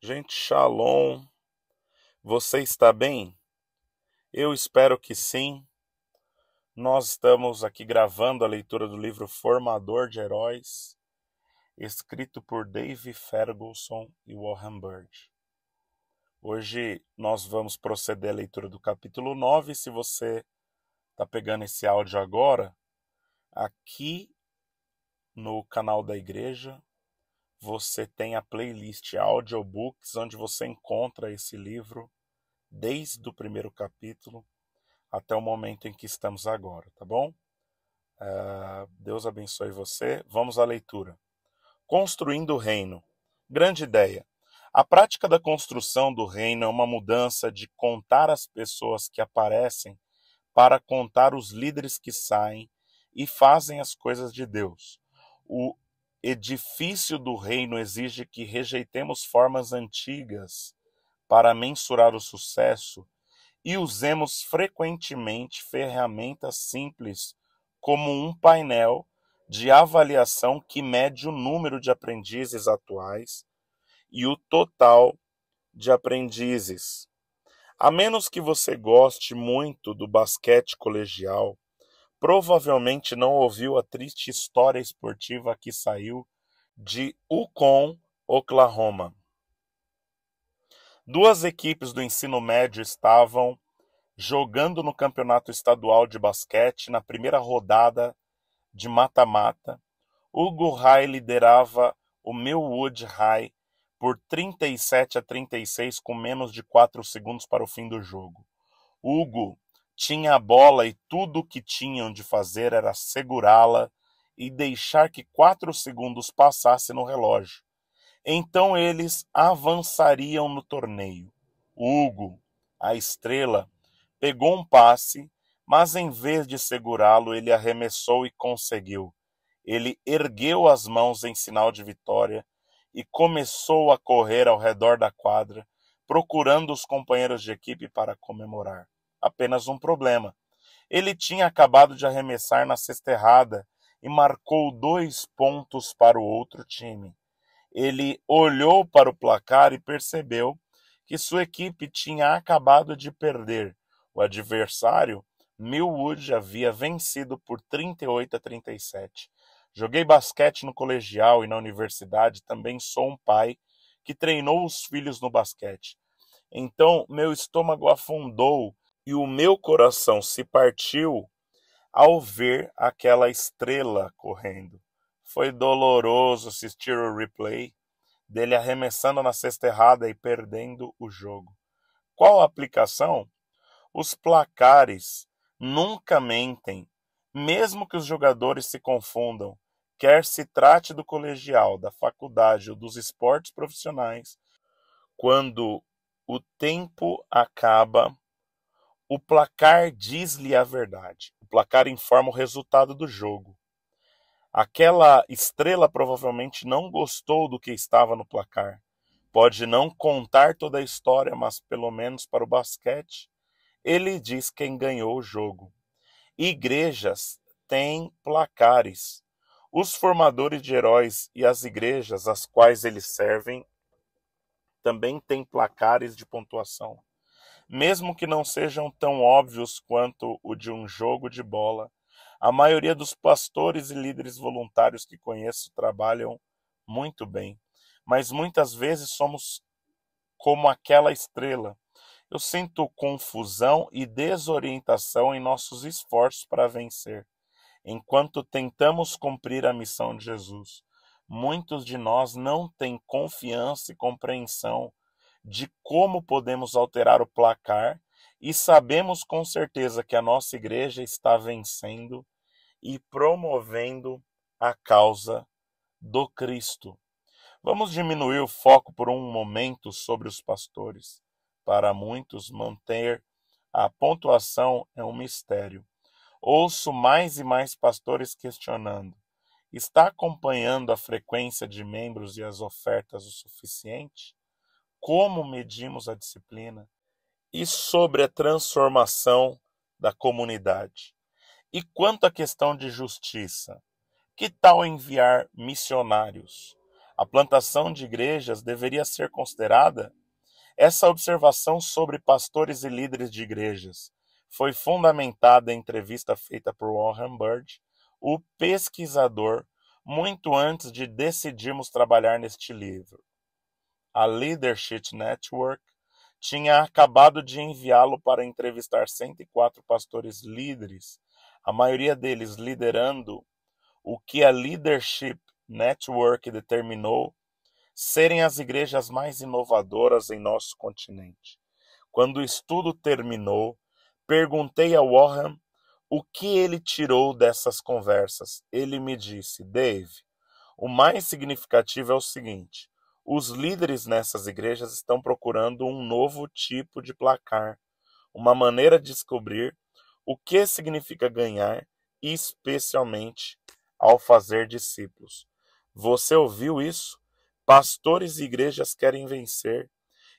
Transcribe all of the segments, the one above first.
Gente, shalom. Você está bem? Eu espero que sim. Nós estamos aqui gravando a leitura do livro Formador de Heróis, escrito por Dave Ferguson e Warren Bird. Hoje nós vamos proceder à leitura do capítulo 9. Se você está pegando esse áudio agora, aqui no canal da igreja, você tem a playlist Audiobooks, onde você encontra esse livro desde o primeiro capítulo até o momento em que estamos agora, tá bom? Deus abençoe você. Vamos à leitura. Construindo o reino. Grande ideia. A prática da construção do reino é uma mudança de contar as pessoas que aparecem para contar os líderes que saem e fazem as coisas de Deus. O edifício do reino exige que rejeitemos formas antigas para mensurar o sucesso e usemos frequentemente ferramentas simples como um painel de avaliação que mede o número de aprendizes atuais e o total de aprendizes. A menos que você goste muito do basquete colegial, provavelmente não ouviu a triste história esportiva que saiu de Yukon, Oklahoma. Duas equipes do ensino médio estavam jogando no campeonato estadual de basquete na primeira rodada de mata-mata. Hugo High liderava o Millwood High por 37-36 com menos de 4 segundos para o fim do jogo. Hugo tinha a bola e tudo o que tinham de fazer era segurá-la e deixar que 4 segundos passassem no relógio. Então eles avançariam no torneio. Hugo, a estrela, pegou um passe, mas em vez de segurá-lo, ele arremessou e conseguiu. Ele ergueu as mãos em sinal de vitória e começou a correr ao redor da quadra, procurando os companheiros de equipe para comemorar. Apenas um problema. Ele tinha acabado de arremessar na cesta errada e marcou 2 pontos para o outro time. Ele olhou para o placar e percebeu que sua equipe tinha acabado de perder. O adversário, Millwood, havia vencido por 38-37. Joguei basquete no colegial e na universidade. Também sou um pai que treinou os filhos no basquete. Então meu estômago afundou e o meu coração se partiu ao ver aquela estrela correndo. Foi doloroso assistir o replay dele arremessando na cesta errada e perdendo o jogo. Qual a aplicação? Os placares nunca mentem, mesmo que os jogadores se confundam, quer se trate do colegial, da faculdade ou dos esportes profissionais. Quando o tempo acaba, o placar diz-lhe a verdade. O placar informa o resultado do jogo. Aquela estrela provavelmente não gostou do que estava no placar. Pode não contar toda a história, mas pelo menos para o basquete, ele diz quem ganhou o jogo. Igrejas têm placares. Os formadores de heróis e as igrejas às quais eles servem também têm placares de pontuação. Mesmo que não sejam tão óbvios quanto o de um jogo de bola, a maioria dos pastores e líderes voluntários que conheço trabalham muito bem, mas muitas vezes somos como aquela estrela. Eu sinto confusão e desorientação em nossos esforços para vencer, enquanto tentamos cumprir a missão de Jesus. Muitos de nós não têm confiança e compreensão de como podemos alterar o placar e sabemos com certeza que a nossa igreja está vencendo e promovendo a causa do Cristo. Vamos diminuir o foco por um momento sobre os pastores. Para muitos, manter a pontuação é um mistério. Ouço mais e mais pastores questionando: está acompanhando a frequência de membros e as ofertas o suficiente? Como medimos a disciplina? E sobre a transformação da comunidade? E quanto à questão de justiça? Que tal enviar missionários? a plantação de igrejas deveria ser considerada? Essa observação sobre pastores e líderes de igrejas foi fundamentada em entrevista feita por Warren Bird, o pesquisador, muito antes de decidirmos trabalhar neste livro. A Leadership Network tinha acabado de enviá-lo para entrevistar 104 pastores líderes, a maioria deles liderando o que a Leadership Network determinou serem as igrejas mais inovadoras em nosso continente. Quando o estudo terminou, perguntei a Warren o que ele tirou dessas conversas. Ele me disse: Dave, o mais significativo é o seguinte: os líderes nessas igrejas estão procurando um novo tipo de placar, uma maneira de descobrir o que significa ganhar, especialmente ao fazer discípulos. Você ouviu isso? Pastores e igrejas querem vencer,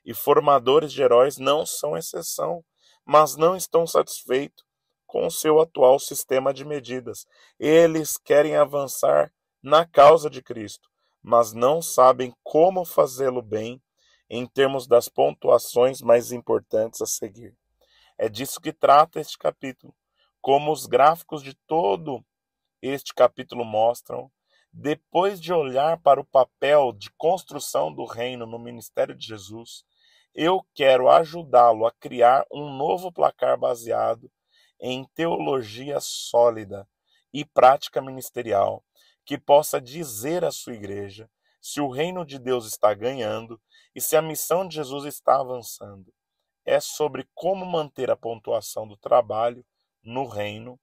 e formadores de heróis não são exceção, mas não estão satisfeitos com o seu atual sistema de medidas. Eles querem avançar na causa de Cristo, mas não sabem como fazê-lo bem em termos das pontuações mais importantes a seguir. É disso que trata este capítulo. Como os gráficos de todo este capítulo mostram, depois de olhar para o papel de construção do reino no ministério de Jesus, eu quero ajudá-lo a criar um novo placar baseado em teologia sólida e prática ministerial, que possa dizer à sua igreja se o reino de Deus está ganhando e se a missão de Jesus está avançando. É sobre como manter a pontuação do trabalho no reino.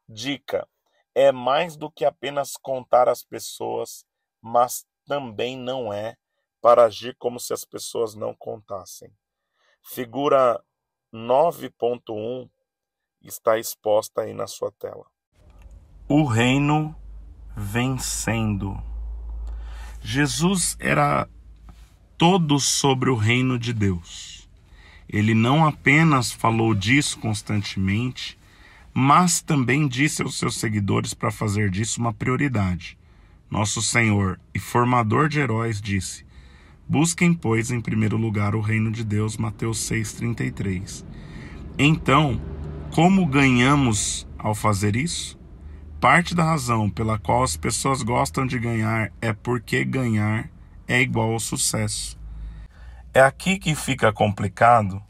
Dica: é mais do que apenas contar as pessoas, mas também não é para agir como se as pessoas não contassem. Figura 9.1 está exposta aí na sua tela. O reino vencendo. Jesus era todo sobre o reino de Deus. Ele não apenas falou disso constantemente, mas também disse aos seus seguidores para fazer disso uma prioridade. Nosso Senhor e formador de heróis disse: busquem, pois, em primeiro lugar o reino de Deus, Mateus 6,33. Então, como ganhamos ao fazer isso? Parte da razão pela qual as pessoas gostam de ganhar é porque ganhar é igual ao sucesso. É aqui que fica complicado,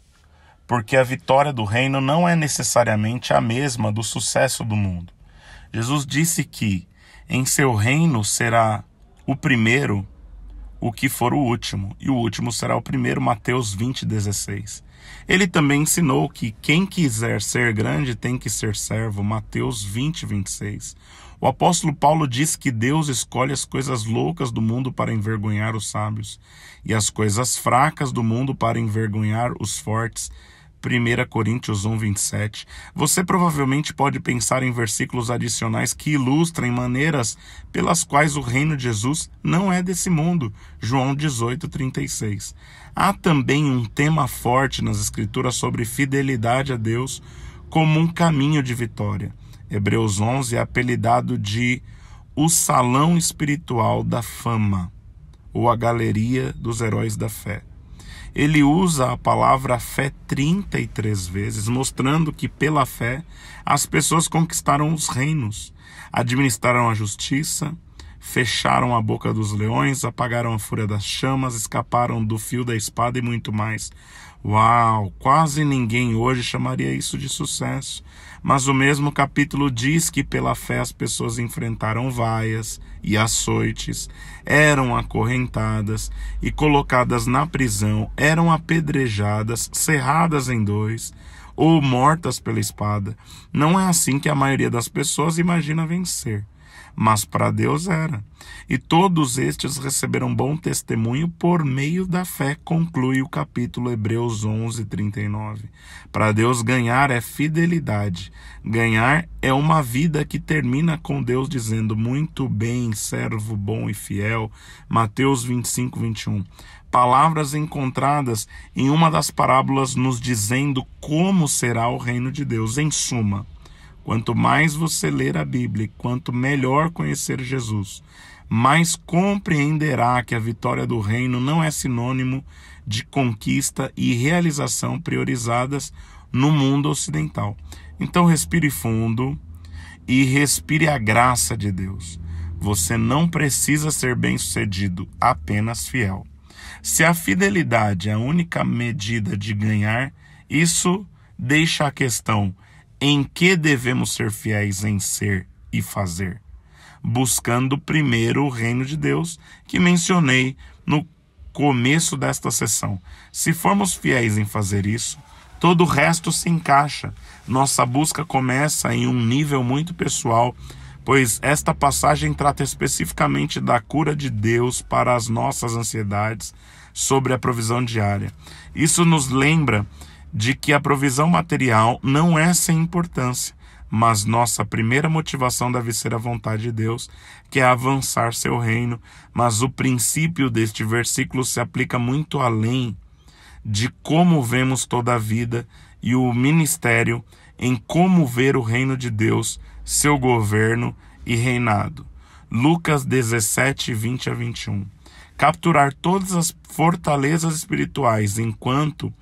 porque a vitória do reino não é necessariamente a mesma do sucesso do mundo. Jesus disse que em seu reino será o primeiro o que for o último, e o último será o primeiro, Mateus 20,16. Ele também ensinou que quem quiser ser grande tem que ser servo, Mateus 20,26. O apóstolo Paulo diz que Deus escolhe as coisas loucas do mundo para envergonhar os sábios, e as coisas fracas do mundo para envergonhar os fortes, 1 Coríntios 1,27. Você provavelmente pode pensar em versículos adicionais que ilustrem maneiras pelas quais o reino de Jesus não é desse mundo. João 18,36. Há também um tema forte nas Escrituras sobre fidelidade a Deus como um caminho de vitória. Hebreus 11 é apelidado de o salão espiritual da fama, ou a galeria dos heróis da fé. Ele usa a palavra fé 33 vezes, mostrando que pela fé as pessoas conquistaram os reinos, administraram a justiça, fecharam a boca dos leões, apagaram a fúria das chamas, escaparam do fio da espada e muito mais. Uau, quase ninguém hoje chamaria isso de sucesso. Mas o mesmo capítulo diz que pela fé as pessoas enfrentaram vaias e açoites, eram acorrentadas e colocadas na prisão, eram apedrejadas, serradas em dois ou mortas pela espada. Não é assim que a maioria das pessoas imagina vencer, mas para Deus era. E todos estes receberam bom testemunho por meio da fé, conclui o capítulo Hebreus 11:39. Para Deus ganhar é fidelidade. Ganhar é uma vida que termina com Deus dizendo: muito bem, servo bom e fiel. Mateus 25:21. Palavras encontradas em uma das parábolas nos dizendo como será o reino de Deus. Em suma, quanto mais você ler a Bíblia, quanto melhor conhecer Jesus, mas compreenderá que a vitória do reino não é sinônimo de conquista e realização priorizadas no mundo ocidental. Então respire fundo e respire a graça de Deus. Você não precisa ser bem-sucedido, apenas fiel. Se a fidelidade é a única medida de ganhar, isso deixa a questão: em que devemos ser fiéis em ser e fazer? Buscando primeiro o reino de Deus, que mencionei no começo desta sessão. Se formos fiéis em fazer isso, todo o resto se encaixa. Nossa busca começa em um nível muito pessoal, pois esta passagem trata especificamente da cura de Deus para as nossas ansiedades sobre a provisão diária. Isso nos lembra de que a provisão material não é sem importância, mas nossa primeira motivação deve ser a vontade de Deus, que é avançar seu reino. Mas o princípio deste versículo se aplica muito além de como vemos toda a vida e o ministério, em como ver o reino de Deus, seu governo e reinado. Lucas 17, 20 a 21. Capturar todas as fortalezas espirituais enquanto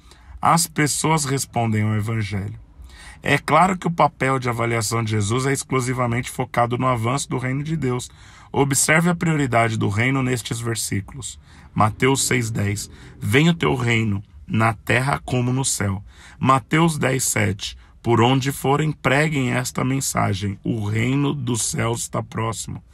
as pessoas respondem ao Evangelho. É claro que o papel de avaliação de Jesus é exclusivamente focado no avanço do reino de Deus. Observe a prioridade do reino nestes versículos. Mateus 6,10. Venha o teu reino, na terra como no céu. Mateus 10,7. Por onde forem, preguem esta mensagem: o reino dos céus está próximo.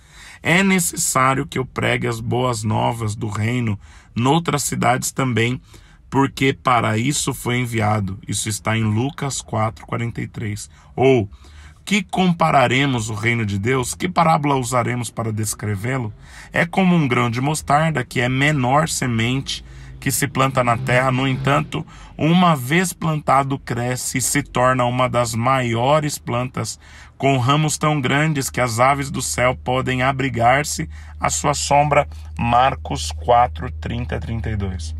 É necessário que eu pregue as boas novas do reino noutras cidades também, porque para isso foi enviado. Isso está em Lucas 4,43. Ou, que compararemos o reino de Deus? Que parábola usaremos para descrevê-lo? É como um grão de mostarda, que é menor semente que se planta na terra. No entanto, uma vez plantado, cresce e se torna uma das maiores plantas, com ramos tão grandes que as aves do céu podem abrigar-se à sua sombra. Marcos 4, 30 a 32.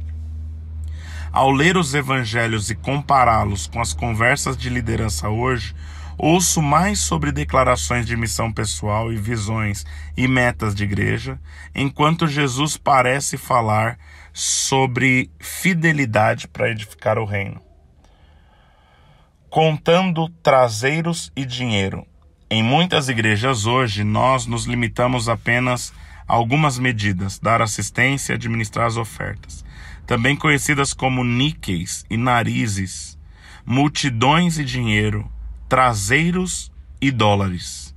Ao ler os evangelhos e compará-los com as conversas de liderança hoje, ouço mais sobre declarações de missão pessoal e visões e metas de igreja, enquanto Jesus parece falar sobre fidelidade para edificar o reino. Contando traseiros e dinheiro. Em muitas igrejas hoje, nós nos limitamos apenas a algumas medidas: dar assistência e administrar as ofertas, também conhecidas como níqueis e narizes, multidões e dinheiro, traseiros e dólares.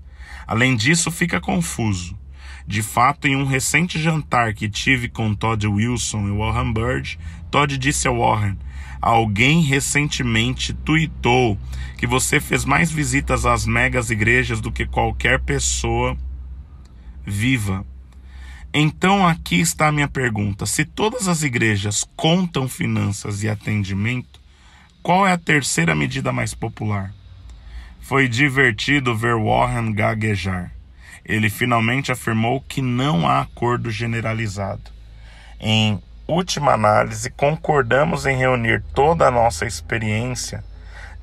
Além disso, fica confuso. De fato, em um recente jantar que tive com Todd Wilson e Warren Bird, Todd disse a Warren: alguém recentemente tuitou que você fez mais visitas às megas igrejas do que qualquer pessoa viva. Então aqui está a minha pergunta: se todas as igrejas contam finanças e atendimento, qual é a terceira medida mais popular? Foi divertido ver Warren gaguejar. Ele finalmente afirmou que não há acordo generalizado. Em última análise, concordamos em reunir toda a nossa experiência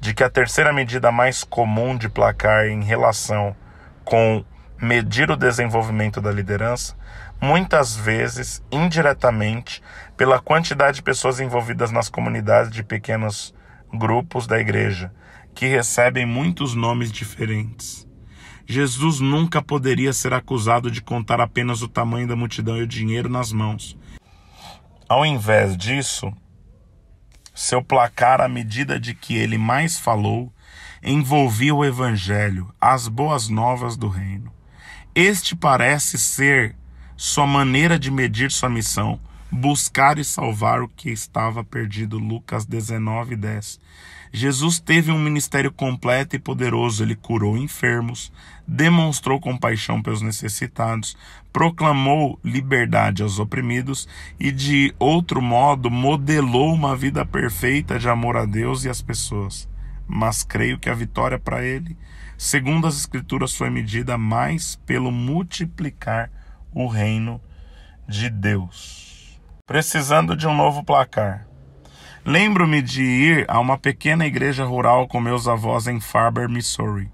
de que a terceira medida mais comum de placar em relação com medir o desenvolvimento da liderança, muitas vezes, indiretamente, pela quantidade de pessoas envolvidas nas comunidades de pequenos grupos da igreja, que recebem muitos nomes diferentes. Jesus nunca poderia ser acusado de contar apenas o tamanho da multidão e o dinheiro nas mãos. Ao invés disso, seu placar, à medida de que ele mais falou, envolvia o evangelho, as boas novas do reino. Este parece ser sua maneira de medir sua missão: buscar e salvar o que estava perdido. Lucas 19:10. Jesus teve um ministério completo e poderoso. Ele curou enfermos, demonstrou compaixão pelos necessitados, proclamou liberdade aos oprimidos e, de outro modo, modelou uma vida perfeita de amor a Deus e às pessoas. Mas creio que a vitória para ele, segundo as Escrituras, foi medida mais pelo multiplicar o reino de Deus. Precisando de um novo placar. Lembro-me de ir a uma pequena igreja rural com meus avós em Faber, Missouri.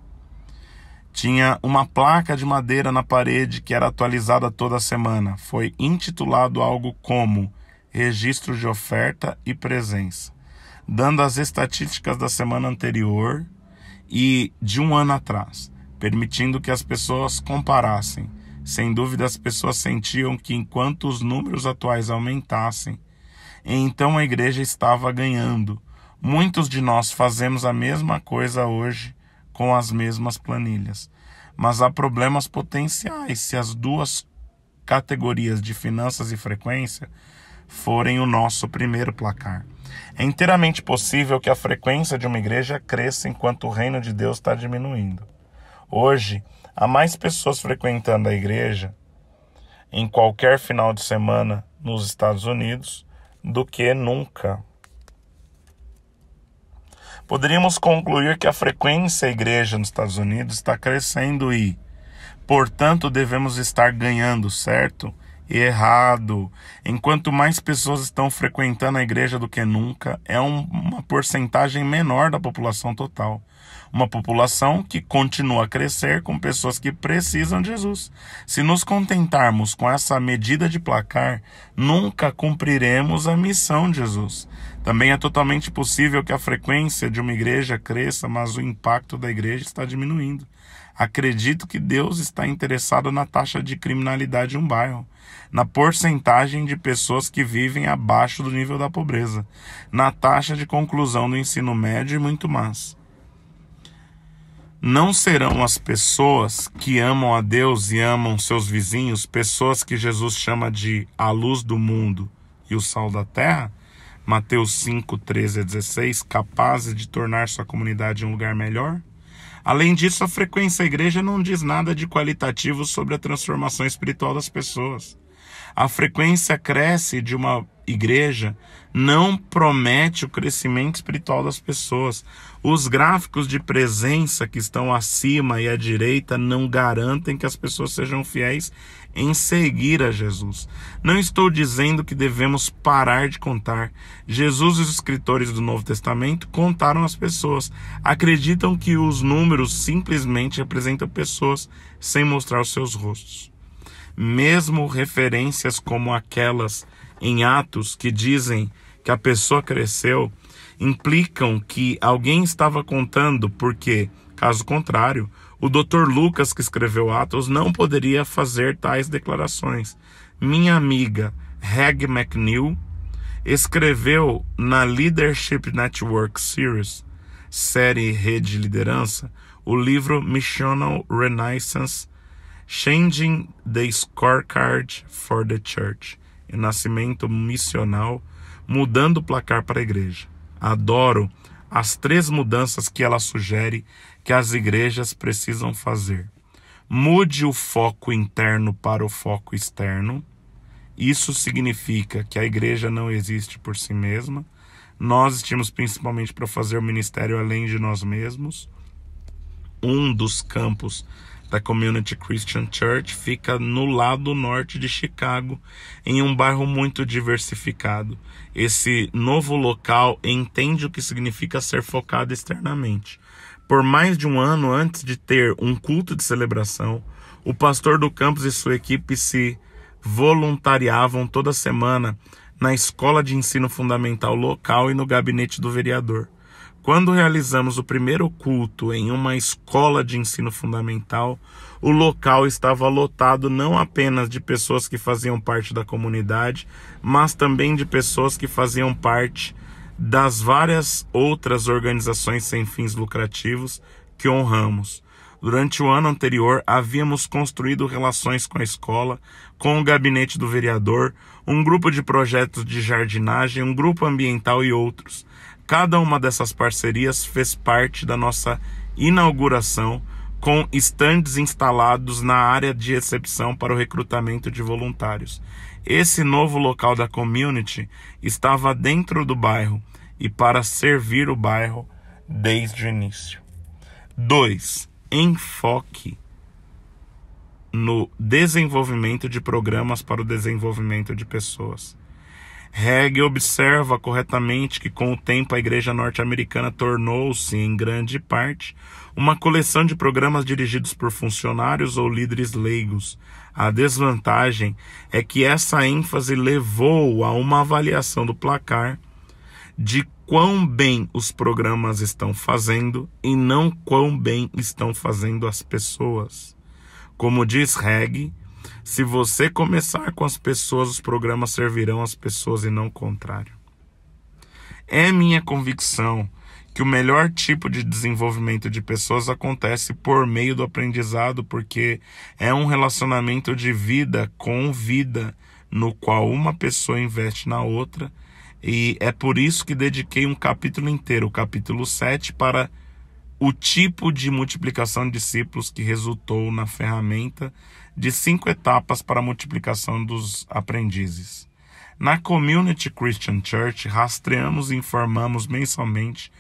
Tinha uma placa de madeira na parede que era atualizada toda semana. Foi intitulado algo como Registro de Oferta e Presença, dando as estatísticas da semana anterior e de um ano atrás, permitindo que as pessoas comparassem. Sem dúvida, as pessoas sentiam que enquanto os números atuais aumentassem, então a igreja estava ganhando. Muitos de nós fazemos a mesma coisa hoje com as mesmas planilhas. Mas há problemas potenciais se as duas categorias de finanças e frequência forem o nosso primeiro placar. É inteiramente possível que a frequência de uma igreja cresça enquanto o reino de Deus está diminuindo. Hoje, há mais pessoas frequentando a igreja em qualquer final de semana nos Estados Unidos do que nunca. Poderíamos concluir que a frequência à igreja nos Estados Unidos está crescendo e, portanto, devemos estar ganhando, certo? E errado. Enquanto mais pessoas estão frequentando a igreja do que nunca, é uma porcentagem menor da população total. Uma população que continua a crescer com pessoas que precisam de Jesus. Se nos contentarmos com essa medida de placar, nunca cumpriremos a missão de Jesus. Também é totalmente possível que a frequência de uma igreja cresça, mas o impacto da igreja está diminuindo. Acredito que Deus está interessado na taxa de criminalidade de um bairro, na porcentagem de pessoas que vivem abaixo do nível da pobreza, na taxa de conclusão do ensino médio e muito mais. Não serão as pessoas que amam a Deus e amam seus vizinhos, pessoas que Jesus chama de a luz do mundo e o sal da terra, Mateus 5, 13 a 16, capazes de tornar sua comunidade um lugar melhor? Além disso, a frequência à igreja não diz nada de qualitativo sobre a transformação espiritual das pessoas. A frequência cresce de uma igreja não promete o crescimento espiritual das pessoas. Os gráficos de presença que estão acima e à direita não garantem que as pessoas sejam fiéis em seguir a Jesus. Não estou dizendo que devemos parar de contar. Jesus e os escritores do Novo Testamento contaram as pessoas. Acreditam que os números simplesmente representam pessoas sem mostrar os seus rostos. Mesmo referências como aquelas em Atos que dizem que a pessoa cresceu, implicam que alguém estava contando, porque, caso contrário, o Dr. Lucas, que escreveu Atos, não poderia fazer tais declarações. Minha amiga Reg McNeil escreveu na Leadership Network Series, série Rede de Liderança, o livro Missional Renaissance, Changing the Scorecard for the Church, Nascimento Missional, Mudando o Placar para a Igreja. Adoro as 3 mudanças que ela sugere que as igrejas precisam fazer. Mude o foco interno para o foco externo. Isso significa que a igreja não existe por si mesma. Nós existimos principalmente para fazer o ministério além de nós mesmos. Um dos campos da Community Christian Church fica no lado norte de Chicago, em um bairro muito diversificado. Esse novo local entende o que significa ser focado externamente. Por mais de um ano antes de ter um culto de celebração, o pastor do campus e sua equipe se voluntariavam toda semana na escola de ensino fundamental local e no gabinete do vereador. Quando realizamos o primeiro culto em uma escola de ensino fundamental, o local estava lotado não apenas de pessoas que faziam parte da comunidade, mas também de pessoas que faziam parte das várias outras organizações sem fins lucrativos que honramos. Durante o ano anterior, havíamos construído relações com a escola, com o gabinete do vereador, um grupo de projetos de jardinagem, um grupo ambiental e outros. Cada uma dessas parcerias fez parte da nossa inauguração, com estandes instalados na área de recepção para o recrutamento de voluntários. Esse novo local da community estava dentro do bairro e para servir o bairro desde o início. 2. Enfoque no desenvolvimento de programas para o desenvolvimento de pessoas. Hegg observa corretamente que com o tempo a igreja norte-americana tornou-se, em grande parte, uma coleção de programas dirigidos por funcionários ou líderes leigos. A desvantagem é que essa ênfase levou a uma avaliação do placar de quão bem os programas estão fazendo e não quão bem estão fazendo as pessoas. Como diz Hegg, se você começar com as pessoas, os programas servirão às pessoas e não o contrário. É minha convicção que o melhor tipo de desenvolvimento de pessoas acontece por meio do aprendizado, porque é um relacionamento de vida com vida, no qual uma pessoa investe na outra, e é por isso que dediquei um capítulo inteiro, o capítulo 7, para o tipo de multiplicação de discípulos que resultou na ferramenta de 5 etapas para a multiplicação dos aprendizes. Na Community Christian Church, rastreamos e informamos mensalmente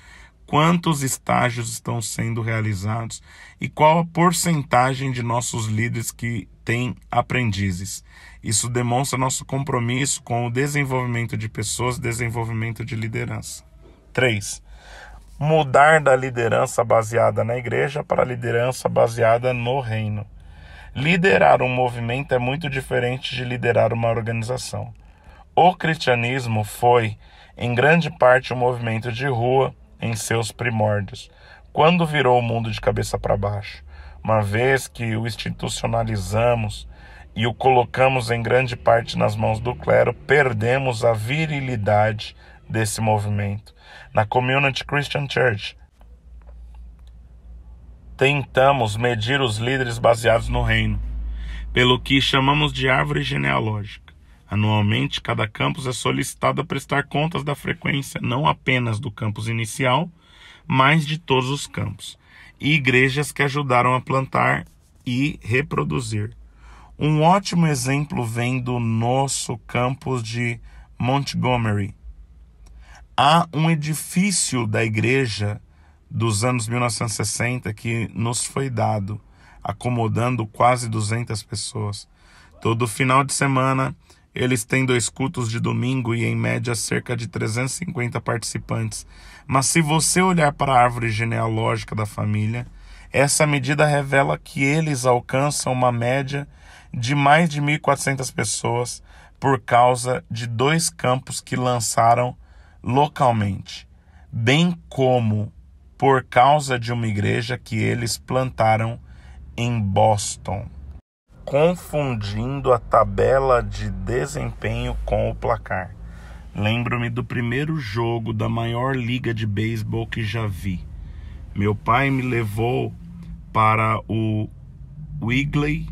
quantos estágios estão sendo realizados e qual a porcentagem de nossos líderes que têm aprendizes. Isso demonstra nosso compromisso com o desenvolvimento de pessoas, desenvolvimento de liderança. 3. Mudar da liderança baseada na igreja para a liderança baseada no reino. Liderar um movimento é muito diferente de liderar uma organização. O cristianismo foi, em grande parte, um movimento de rua em seus primórdios, quando virou o mundo de cabeça para baixo. Uma vez que o institucionalizamos e o colocamos em grande parte nas mãos do clero, perdemos a virilidade desse movimento. Na Community Christian Church, tentamos medir os líderes baseados no reino, pelo que chamamos de árvore genealógica. Anualmente, cada campus é solicitado a prestar contas da frequência não apenas do campus inicial, mas de todos os campos, e igrejas que ajudaram a plantar e reproduzir. Um ótimo exemplo vem do nosso campus de Montgomery. Há um edifício da igreja dos anos 1960 que nos foi dado, acomodando quase 200 pessoas. Todo final de semana, eles têm 2 cultos de domingo e, em média, cerca de 350 participantes. Mas se você olhar para a árvore genealógica da família, essa medida revela que eles alcançam uma média de mais de 1.400 pessoas por causa de 2 campos que lançaram localmente, bem como por causa de uma igreja que eles plantaram em Boston, confundindo a tabela de desempenho com o placar. Lembro-me do primeiro jogo da maior liga de beisebol que já vi. Meu pai me levou para o Wrigley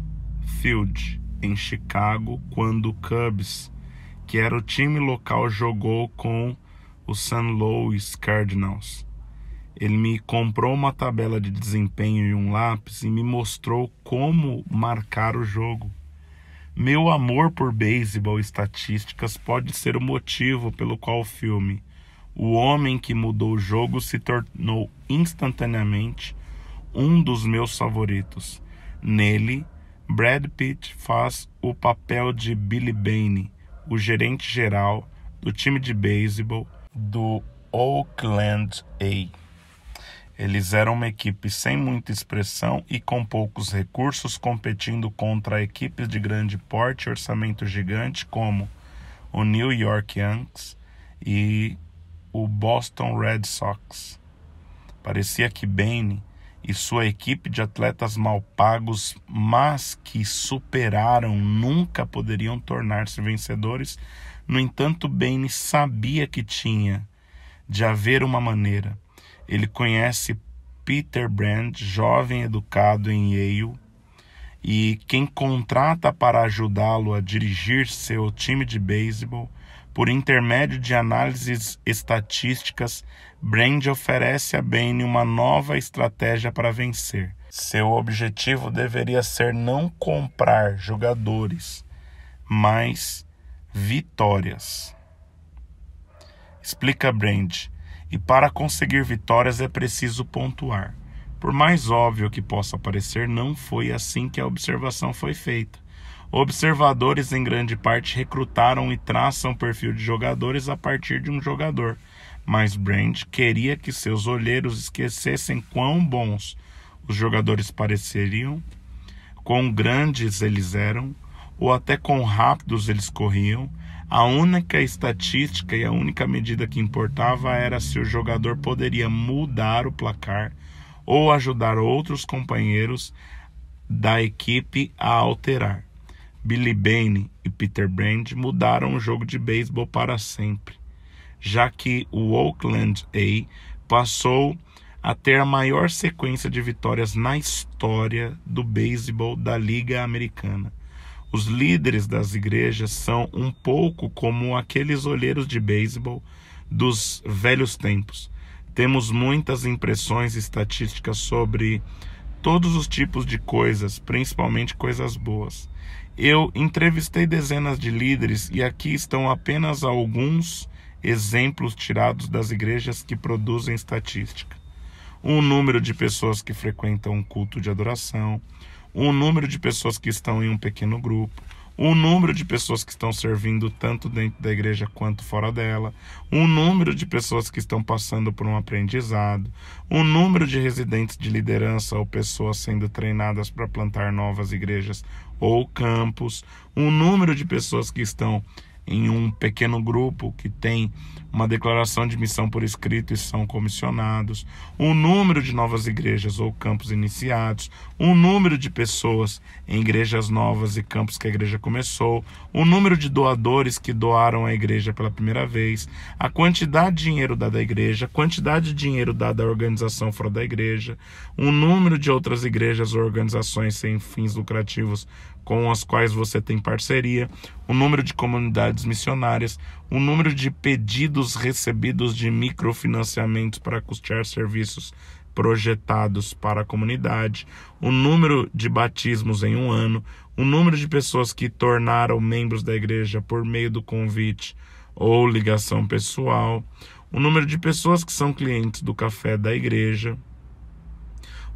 Field, em Chicago, quando o Cubs, que era o time local, jogou com o St. Louis Cardinals. Ele me comprou uma tabela de desempenho e um lápis e me mostrou como marcar o jogo. Meu amor por beisebol e estatísticas pode ser o motivo pelo qual o filme O Homem que Mudou o Jogo se tornou instantaneamente um dos meus favoritos. Nele, Brad Pitt faz o papel de Billy Bane, o gerente geral do time de beisebol do Oakland A. Eles eram uma equipe sem muita expressão e com poucos recursos, competindo contra equipes de grande porte e orçamento gigante como o New York Yankees e o Boston Red Sox. Parecia que Bane e sua equipe de atletas mal pagos, mas que superaram, nunca poderiam tornar-se vencedores. No entanto, Bane sabia que tinha de haver uma maneira. Ele conhece Peter Brand, jovem educado em Yale, e quem contrata para ajudá-lo a dirigir seu time de beisebol. Por intermédio de análises estatísticas, Brand oferece a Bane uma nova estratégia para vencer. Seu objetivo deveria ser não comprar jogadores, mas vitórias. Explica Brand. E para conseguir vitórias é preciso pontuar. Por mais óbvio que possa parecer, não foi assim que a observação foi feita. Observadores, em grande parte, recrutaram e traçam o perfil de jogadores a partir de um jogador, mas Brand queria que seus olheiros esquecessem quão bons os jogadores pareceriam, quão grandes eles eram, ou até quão rápidos eles corriam. A única estatística e a única medida que importava era se o jogador poderia mudar o placar ou ajudar outros companheiros da equipe a alterar. Billy Bane e Peter Brand mudaram o jogo de beisebol para sempre, já que o Oakland A passou a ter a maior sequência de vitórias na história do beisebol da Liga Americana. Os líderes das igrejas são um pouco como aqueles olheiros de beisebol dos velhos tempos. Temos muitas impressões e estatísticas sobre todos os tipos de coisas, principalmente coisas boas. Eu entrevistei dezenas de líderes e aqui estão apenas alguns exemplos tirados das igrejas que produzem estatística. O número de pessoas que frequentam um culto de adoração, o número de pessoas que estão em um pequeno grupo, o número de pessoas que estão servindo tanto dentro da igreja quanto fora dela, o número de pessoas que estão passando por um aprendizado, o número de residentes de liderança ou pessoas sendo treinadas para plantar novas igrejas ou campos, o número de pessoas que estão em um pequeno grupo que tem uma declaração de missão por escrito e são comissionados, o número de novas igrejas ou campos iniciados, o número de pessoas em igrejas novas e campos que a igreja começou, o número de doadores que doaram à igreja pela primeira vez, a quantidade de dinheiro dada à igreja, a quantidade de dinheiro dada à organização fora da igreja, o número de outras igrejas ou organizações sem fins lucrativos com as quais você tem parceria, o número de comunidades missionárias, o número de pedidos recebidos de microfinanciamentos para custear serviços projetados para a comunidade, o número de batismos em um ano, o número de pessoas que tornaram membros da igreja por meio do convite ou ligação pessoal, o número de pessoas que são clientes do café da igreja,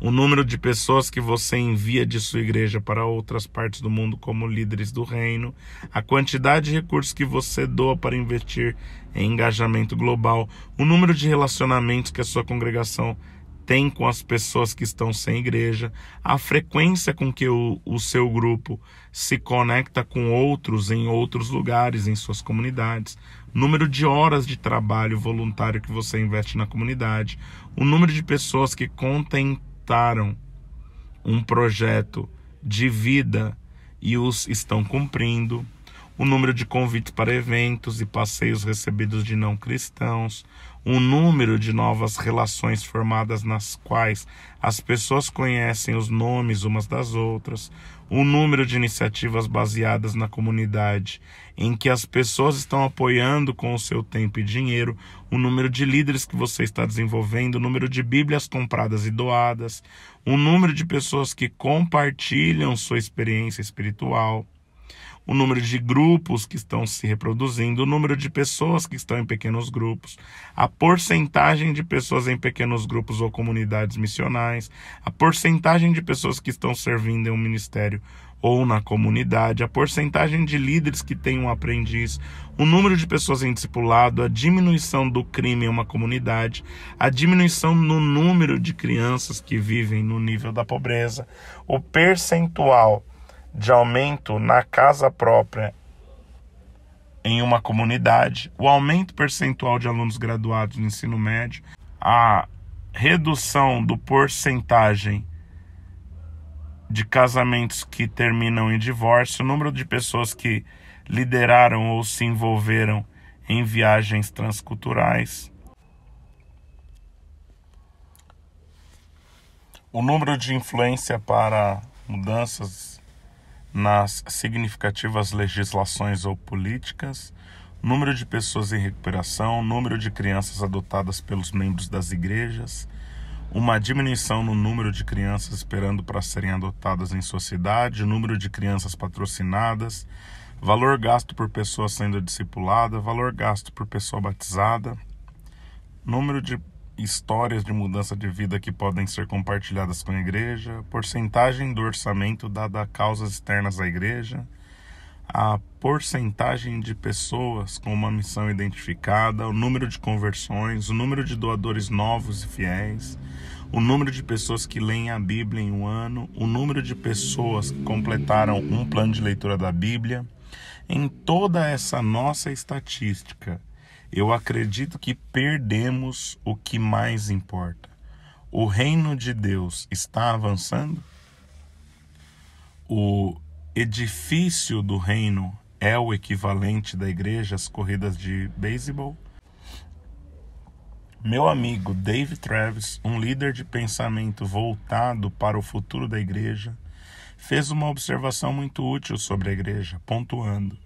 o número de pessoas que você envia de sua igreja para outras partes do mundo como líderes do reino, a quantidade de recursos que você doa para investir em engajamento global, o número de relacionamentos que a sua congregação tem com as pessoas que estão sem igreja, a frequência com que o seu grupo se conecta com outros em outros lugares, em suas comunidades, o número de horas de trabalho voluntário que você investe na comunidade, o número de pessoas que um projeto de vida e os estão cumprindo, o número de convites para eventos e passeios recebidos de não cristãos, o número de novas relações formadas nas quais as pessoas conhecem os nomes umas das outras, o número de iniciativas baseadas na comunidade em que as pessoas estão apoiando com o seu tempo e dinheiro, o número de líderes que você está desenvolvendo, o número de Bíblias compradas e doadas, o número de pessoas que compartilham sua experiência espiritual, o número de grupos que estão se reproduzindo, o número de pessoas que estão em pequenos grupos, a porcentagem de pessoas em pequenos grupos ou comunidades missionais, a porcentagem de pessoas que estão servindo em um ministério ou na comunidade, a porcentagem de líderes que têm um aprendiz, o número de pessoas em discipulado, a diminuição do crime em uma comunidade, a diminuição no número de crianças que vivem no nível da pobreza, o percentual de aumento na casa própria em uma comunidade, o aumento percentual de alunos graduados no ensino médio, a redução do porcentagem de casamentos que terminam em divórcio, o número de pessoas que lideraram ou se envolveram em viagens transculturais, o número de influência para mudanças nas significativas legislações ou políticas, número de pessoas em recuperação, número de crianças adotadas pelos membros das igrejas, uma diminuição no número de crianças esperando para serem adotadas em sociedade, número de crianças patrocinadas, valor gasto por pessoa sendo discipulada, valor gasto por pessoa batizada, número de histórias de mudança de vida que podem ser compartilhadas com a igreja, porcentagem do orçamento dada a causas externas à igreja, a porcentagem de pessoas com uma missão identificada, o número de conversões, o número de doadores novos e fiéis, o número de pessoas que leem a Bíblia em um ano, o número de pessoas que completaram um plano de leitura da Bíblia. Em toda essa nossa estatística, eu acredito que perdemos o que mais importa. O reino de Deus está avançando? O edifício do reino é o equivalente da igreja às corridas de beisebol? Meu amigo Dave Travis, um líder de pensamento voltado para o futuro da igreja, fez uma observação muito útil sobre a igreja, pontuando: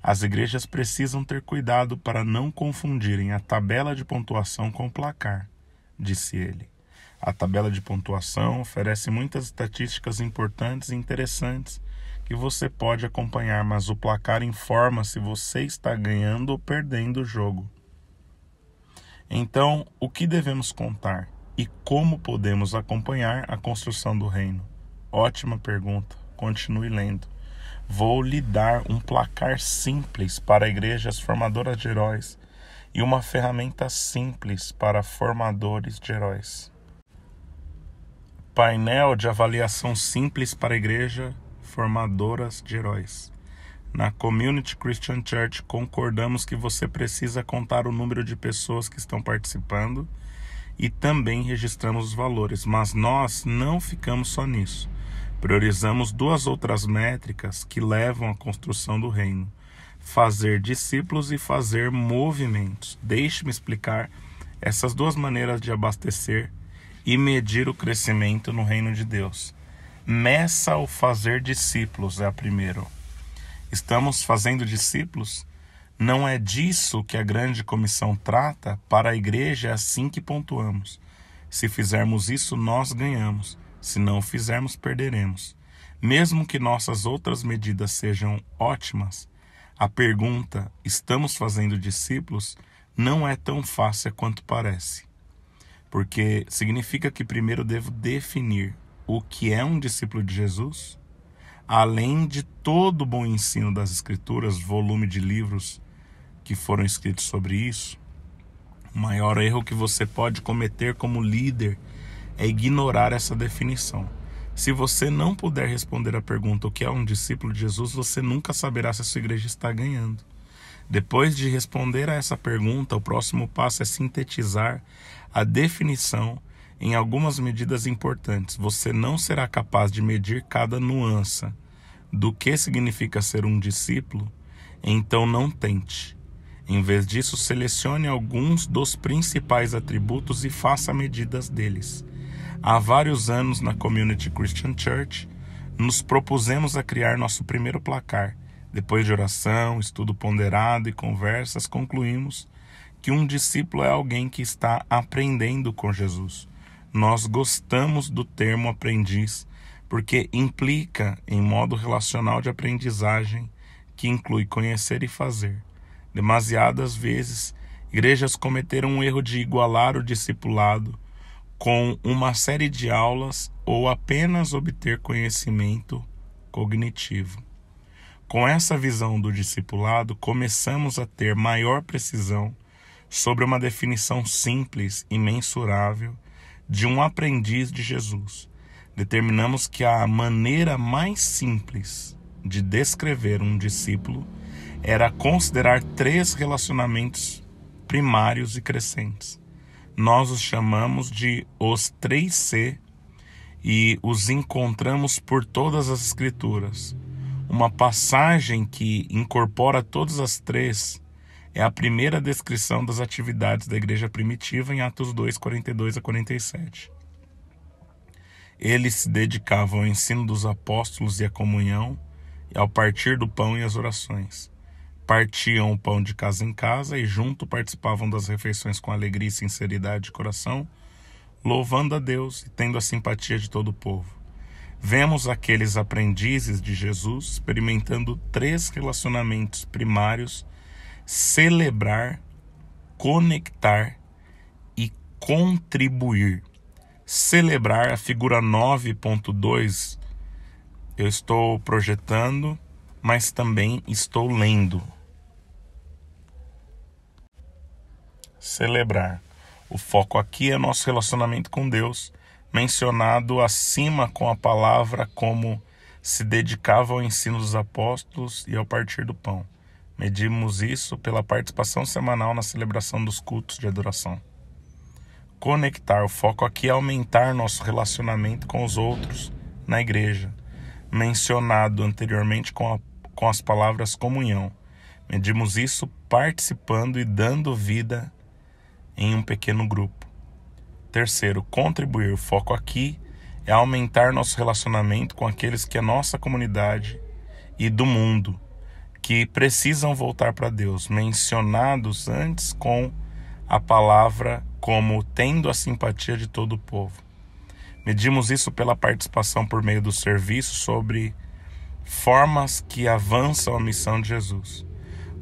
as igrejas precisam ter cuidado para não confundirem a tabela de pontuação com o placar, disse ele. A tabela de pontuação oferece muitas estatísticas importantes e interessantes que você pode acompanhar, mas o placar informa se você está ganhando ou perdendo o jogo. Então, o que devemos contar e como podemos acompanhar a construção do reino? Ótima pergunta. Continue lendo. Vou lhe dar um placar simples para igrejas formadoras de heróis e uma ferramenta simples para formadores de heróis. Painel de avaliação simples para igreja formadoras de heróis. Na Community Christian Church, concordamos que você precisa contar o número de pessoas que estão participando e também registramos os valores, mas nós não ficamos só nisso. Priorizamos duas outras métricas que levam à construção do reino: fazer discípulos e fazer movimentos. Deixe-me explicar essas duas maneiras de abastecer e medir o crescimento no reino de Deus. Meça o fazer discípulos é a primeira. Estamos fazendo discípulos? Não é disso que a grande comissão trata? Para a igreja é assim que pontuamos. Se fizermos isso, nós ganhamos. Se não fizermos, perderemos. Mesmo que nossas outras medidas sejam ótimas, a pergunta, estamos fazendo discípulos, não é tão fácil quanto parece. Porque significa que primeiro devo definir o que é um discípulo de Jesus. Além de todo o bom ensino das Escrituras, volume de livros que foram escritos sobre isso, o maior erro que você pode cometer como líder é ignorar essa definição. Se você não puder responder a pergunta o que é um discípulo de Jesus, você nunca saberá se a sua igreja está ganhando. Depois de responder a essa pergunta, o próximo passo é sintetizar a definição em algumas medidas importantes. Você não será capaz de medir cada nuance do que significa ser um discípulo, então não tente. Em vez disso, selecione alguns dos principais atributos e faça medidas deles. Há vários anos na Community Christian Church, nos propusemos a criar nosso primeiro placar. Depois de oração, estudo ponderado e conversas, concluímos que um discípulo é alguém que está aprendendo com Jesus. Nós gostamos do termo aprendiz, porque implica em modo relacional de aprendizagem que inclui conhecer e fazer. Demasiadas vezes, igrejas cometeram o erro de igualar o discipulado com uma série de aulas ou apenas obter conhecimento cognitivo. Com essa visão do discipulado, começamos a ter maior precisão sobre uma definição simples e mensurável de um aprendiz de Jesus. Determinamos que a maneira mais simples de descrever um discípulo era considerar 3 relacionamentos primários e crescentes. Nós os chamamos de os 3C e os encontramos por todas as Escrituras. Uma passagem que incorpora todas as 3 é a primeira descrição das atividades da igreja primitiva em Atos 2, 42 a 47. Eles se dedicavam ao ensino dos apóstolos e à comunhão, e ao partir do pão e as orações. Partiam o pão de casa em casa e junto participavam das refeições com alegria e sinceridade de coração, louvando a Deus e tendo a simpatia de todo o povo. Vemos aqueles aprendizes de Jesus experimentando 3 relacionamentos primários: celebrar, conectar e contribuir. Celebrar, a figura 9.2, eu estou projetando, mas também estou lendo. Celebrar. O foco aqui é nosso relacionamento com Deus, mencionado acima com a palavra como se dedicava ao ensino dos apóstolos e ao partir do pão. Medimos isso pela participação semanal na celebração dos cultos de adoração. Conectar. O foco aqui é aumentar nosso relacionamento com os outros na igreja, mencionado anteriormente com as palavras comunhão. Medimos isso participando e dando vida em um pequeno grupo. Terceiro, contribuir. O foco aqui é aumentar nosso relacionamento com aqueles que é nossa comunidade e do mundo, que precisam voltar para Deus, mencionados antes com a palavra como tendo a simpatia de todo o povo. Medimos isso pela participação por meio do serviço sobre formas que avançam a missão de Jesus.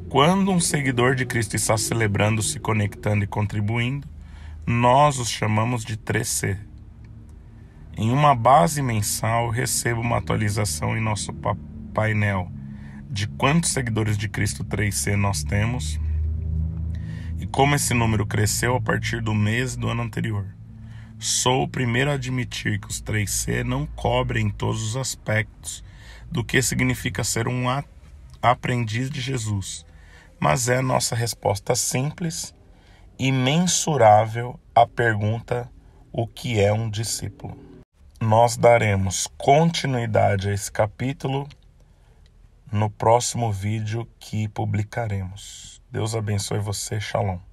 Quando um seguidor de Cristo está celebrando, se conectando e contribuindo, nós os chamamos de 3C. Em uma base mensal, recebo uma atualização em nosso painel de quantos seguidores de Cristo 3C nós temos e como esse número cresceu a partir do mês do ano anterior. Sou o primeiro a admitir que os 3C não cobrem todos os aspectos do que significa ser um aprendiz de Jesus, mas é nossa resposta simples e mensurável à pergunta: o que é um discípulo? Nós daremos continuidade a esse capítulo no próximo vídeo que publicaremos. Deus abençoe você. Shalom.